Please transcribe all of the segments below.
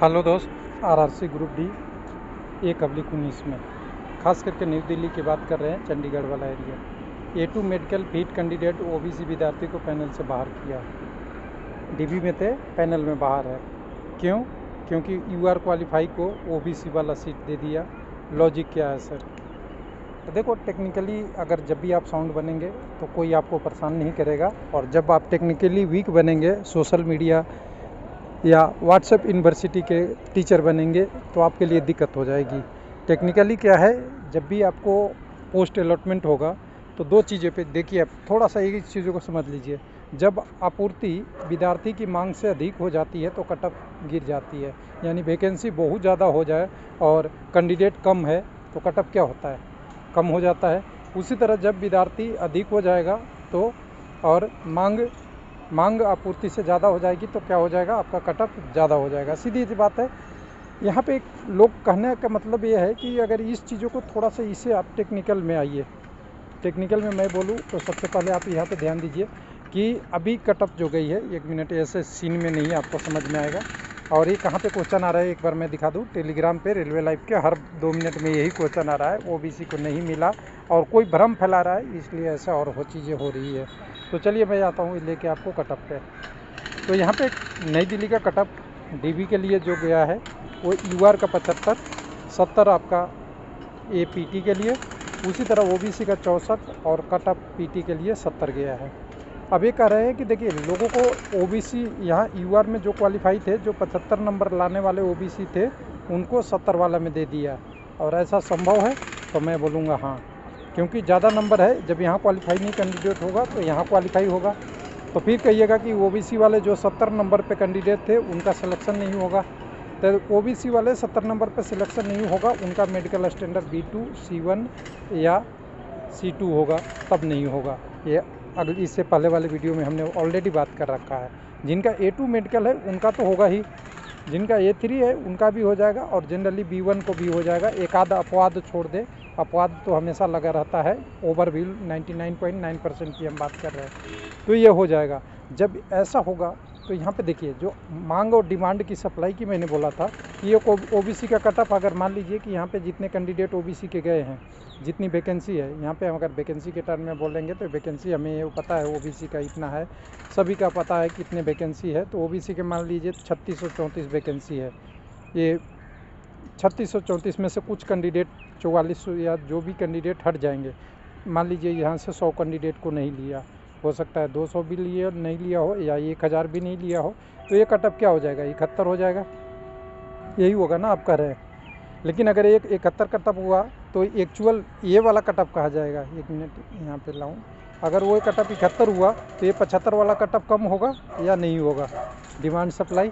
Hello दोस्त, RRC group D 1/19 में खास करके न्यू दिल्ली की बात कर रहे हैं, चंडीगढ़ वाला area. A2 medical feet candidate OBC विद्यार्थी को पैनल से बाहर किया। डीबी में थे, पैनल में बाहर है। क्यों? क्योंकि यूआर क्वालिफाई को ओबीसी वाला सीट दे दिया। लॉजिक क्या है सर? तो देखो, टेक्निकली अगर जब भी आप साउंड बनेंगे तो कोई आपको परेशान नहीं करेगा, और जब आप टेक्निकली वीक बनेंगे, सोशल मीडिया या व्हाट्सएप यूनिवर्सिटी के टीचर बनेंगे, तो आपके लिए दिक्कत हो जाएगी। टेक्निकली क्या है, जब भी आपको पोस्ट अलॉटमेंट होगा तो दो चीज़ें पे देखिए, आप थोड़ा सा एक चीज़ों को समझ लीजिए। जब आपूर्ति विद्यार्थी की मांग से अधिक हो जाती है तो कट ऑफ गिर जाती है, यानी वैकेंसी बहुत ज़्यादा हो जाए और कैंडिडेट कम है तो कट ऑफ क्या होता है, कम हो जाता है। उसी तरह जब विद्यार्थी अधिक हो जाएगा तो और मांग आपूर्ति से ज़्यादा हो जाएगी तो क्या हो जाएगा, आपका कट ऑफ ज़्यादा हो जाएगा। सीधी सी बात है। यहाँ पे लोग कहने का मतलब ये है कि अगर इस चीज़ों को थोड़ा सा इसे आप टेक्निकल में आइए। टेक्निकल में मैं बोलूँ तो सबसे पहले आप यहाँ पे ध्यान दीजिए कि अभी कट ऑफ जो गई है, 1 मिनट ऐसे सीन में नहीं आपको समझ में आएगा। और ये कहाँ पे क्वेश्चन आ रहा है, एक बार मैं दिखा दूँ। टेलीग्राम पे रेलवे लाइव के हर 2 मिनट में यही क्वेश्चन आ रहा है, ओबीसी को नहीं मिला, और कोई भ्रम फैला रहा है, इसलिए ऐसा और वो चीज़ें हो रही है। तो चलिए मैं आता हूँ लेके आपको कट ऑफ पे। तो यहाँ पे नई दिल्ली का कट ऑफ डीबी के लिए जो गया है वो यूआर का 75, 70 आपका एपीटी के लिए, उसी तरह ओबीसी का 64 और कट ऑफ पीटी के लिए 70 गया है। अब ये कह रहे हैं कि देखिए, लोगों को ओबीसी यहाँ यूआर में जो क्वालिफाई थे, जो 75 नंबर लाने वाले ओबीसी थे, उनको 70 वाला में दे दिया। और ऐसा संभव है? तो मैं बोलूँगा हाँ, क्योंकि ज़्यादा नंबर है। जब यहाँ क्वालिफाई नहीं कैंडिडेट होगा तो यहाँ क्वालिफाई होगा, तो फिर कहिएगा कि ओबीसी वाले जो 70 नंबर पे कैंडिडेट थे उनका सिलेक्शन नहीं होगा। तो ओबीसी वाले 70 नंबर पे सिलेक्शन नहीं होगा, उनका मेडिकल स्टैंडर्ड B2, C1 या C2 होगा, तब नहीं होगा। ये अगली इससे पहले वाले वीडियो में हमने ऑलरेडी बात कर रखा है। जिनका A2 मेडिकल है उनका तो होगा ही, जिनका A3 है उनका भी हो जाएगा, और जनरली B1 को भी हो जाएगा। एक आध अपवाद छोड़ दे, अपवाद तो हमेशा लगा रहता है। ओवरव्यू 99.9% की हम बात कर रहे हैं, तो ये हो जाएगा। जब ऐसा होगा तो यहाँ पे देखिए, जो मांग और डिमांड की सप्लाई की मैंने बोला था, ये ओबीसी का कट ऑफ, अगर मान लीजिए कि यहाँ पे जितने कैंडिडेट ओबीसी के गए हैं, जितनी वैकेंसी है यहाँ पे, अगर वैकेंसी के टर्म में बोलेंगे तो वैकेंसी हमें ये पता है ओबीसी का इतना है, सभी का पता है कितने वैकेंसी है। तो ओबीसी के मान लीजिए 3634 वैकेंसी है। ये 3634 में से कुछ कैंडिडेट 4400 या जो भी कैंडिडेट हट जाएंगे। मान लीजिए यहाँ से 100 कैंडिडेट को नहीं लिया, हो सकता है 200 भी लिए नहीं लिया हो, या 1000 भी नहीं लिया हो, तो ये कट ऑफ क्या हो जाएगा, 71 हो जाएगा। यही होगा ना आप कह रहे हैं। लेकिन अगर 71 कट ऑफ हुआ तो एक्चुअल ये वाला कट ऑफ कहा जाएगा। 1 मिनट यहाँ पे लाऊँ। अगर वो कट ऑफ 71 हुआ तो ये 75 वाला कट ऑफ कम होगा या नहीं होगा? डिमांड सप्लाई,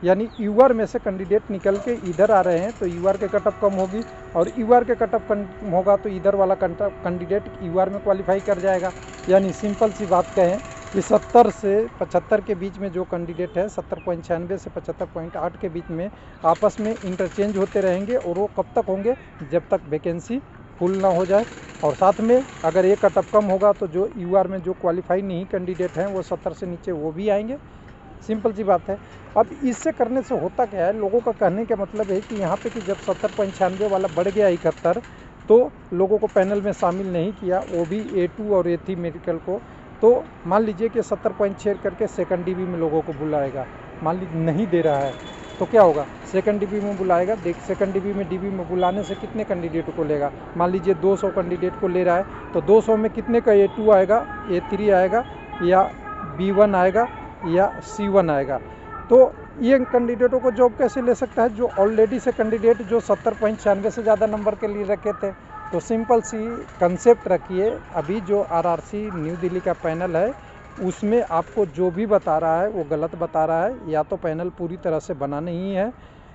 यानी यूआर में से कैंडिडेट निकल के इधर आ रहे हैं तो यूआर के कट ऑफ कम होगी, और यूआर के कट ऑफ कम होगा तो इधर वाला कैंडिडेट यूआर में क्वालिफाई कर जाएगा। यानी सिंपल सी बात कहें कि 70 से 75 के बीच में जो कैंडिडेट है, 70.96 से 75.8 के बीच में आपस में इंटरचेंज होते रहेंगे, और वो कब तक होंगे, जब तक वैकेंसी फुल ना हो जाए। और साथ में अगर ये कट ऑफ कम होगा तो जो यूआर में जो क्वालिफाई नहीं कैंडिडेट हैं वो 70 से नीचे वो भी आएंगे। सिंपल सी बात है। अब इससे करने से होता क्या है, लोगों का कहने का मतलब है कि यहाँ पे कि जब 70.96 वाला बढ़ गया 71, तो लोगों को पैनल में शामिल नहीं किया, वो भी A2 और A3 मेडिकल को। तो मान लीजिए कि 70.6 करके सेकंड डीबी में लोगों को बुलाएगा, मान लीजिए नहीं दे रहा है तो क्या होगा, सेकंड डीबी में बुलाएगा। सेकंड डीबी में बुलाने से कितने कैंडिडेट को लेगा? मान लीजिए 200 कैंडिडेट को ले रहा है, तो 200 में कितने का A2 आएगा, A3 आएगा, या B1 आएगा, या C1 आएगा। तो ये कैंडिडेटों को जॉब कैसे ले सकता है, जो ऑलरेडी से कैंडिडेट जो 70.96 से ज़्यादा नंबर के लिए रखे थे। तो सिंपल सी कंसेप्ट रखिए, अभी जो आरआरसी न्यू दिल्ली का पैनल है उसमें आपको जो भी बता रहा है वो गलत बता रहा है। या तो पैनल पूरी तरह से बना नहीं है,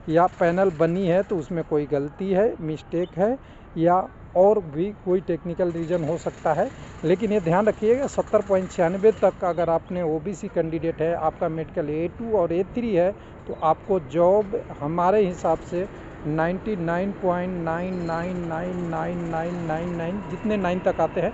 या पैनल बनी है तो उसमें कोई गलती है, मिस्टेक है, या और भी कोई टेक्निकल रीज़न हो सकता है। लेकिन ये ध्यान रखिएगा, 70.96 तक अगर आपने ओबीसी कैंडिडेट है, आपका मेडिकल A2 और A3 है, तो आपको जॉब हमारे हिसाब से 99.999999 जितने 9 तक आते हैं,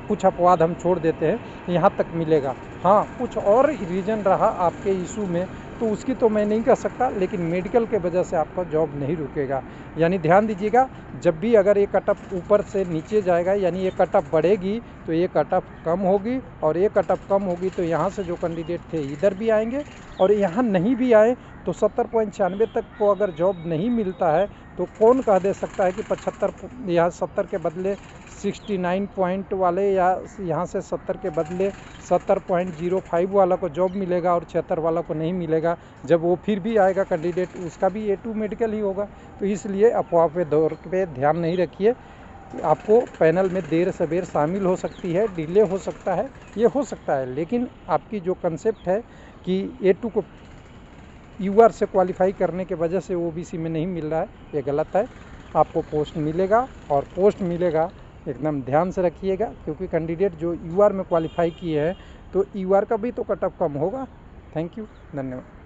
कुछ अपवाद हम छोड़ देते हैं, यहाँ तक मिलेगा। हाँ, कुछ और रीज़न रहा आपके इशू में तो उसकी तो मैं नहीं कह सकता, लेकिन मेडिकल के वजह से आपका जॉब नहीं रुकेगा। यानी ध्यान दीजिएगा, जब भी अगर ये कट ऑफ ऊपर से नीचे जाएगा, यानी ये कट ऑफ बढ़ेगी तो ये कट ऑफ कम होगी, और ये कट ऑफ कम होगी तो यहाँ से जो कैंडिडेट थे इधर भी आएंगे, और यहाँ नहीं भी आए तो 70.96 तक को अगर जॉब नहीं मिलता है तो कौन कह दे सकता है कि 75 यहाँ 70 के बदले 69 पॉइंट वाले, या यहाँ से 70 के बदले 70.05 वाला को जॉब मिलेगा और 76 वाला को नहीं मिलेगा। जब वो फिर भी आएगा कैंडिडेट, उसका भी A2 मेडिकल ही होगा। तो इसलिए अफवाह पे दौर पे ध्यान नहीं रखिए। आपको पैनल में देर सवेर शामिल हो सकती है, डिले हो सकता है, ये हो सकता है, लेकिन आपकी जो कंसेप्ट है कि A2 को UR से क्वालिफाई करने के वजह से OBC में नहीं मिल रहा है, ये गलत है। आपको पोस्ट मिलेगा, और पोस्ट मिलेगा एकदम ध्यान से रखिएगा, क्योंकि कैंडिडेट जो UR में क्वालिफाई किए हैं तो UR का भी तो कट ऑफ कम होगा। थैंक यू, धन्यवाद।